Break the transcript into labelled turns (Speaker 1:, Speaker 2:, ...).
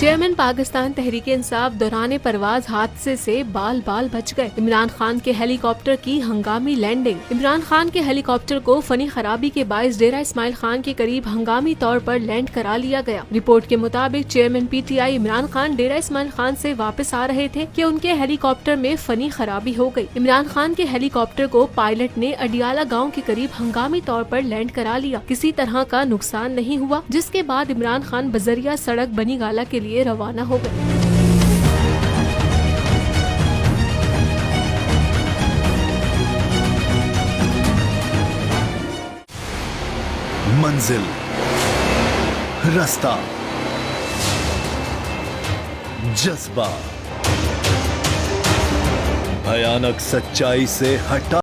Speaker 1: Chairman Pakistan Tehreek Insaf दौरान परवाज हादसे से बाल बाल बच गए। इमरान खान के हेलीकॉप्टर की हंगामी लैंडिंग। इमरान खान के हेलीकॉप्टर को फनी खराबी के बायस डेरा इस्माइल खान के करीब हंगामी तौर पर लैंड करा लिया गया। रिपोर्ट के मुताबिक चेयरमैन PTI इमरान खान डेरा इस्माइल खान से वापस आ रहे थे कि उनके हेलीकॉप्टर में फनी खराबी हो गई। इमरान खान के हेलीकॉप्टर को पायलट ने अडियाला गाँव के करीब हंगामी तौर पर लैंड करा लिया। किसी तरह का नुकसान नहीं हुआ, जिसके बाद इमरान खान बजरिया सड़क बनी गाला के लिए रवाना हो गए।
Speaker 2: मंजिल, रास्ता, जज्बा, भयानक सच्चाई से हटा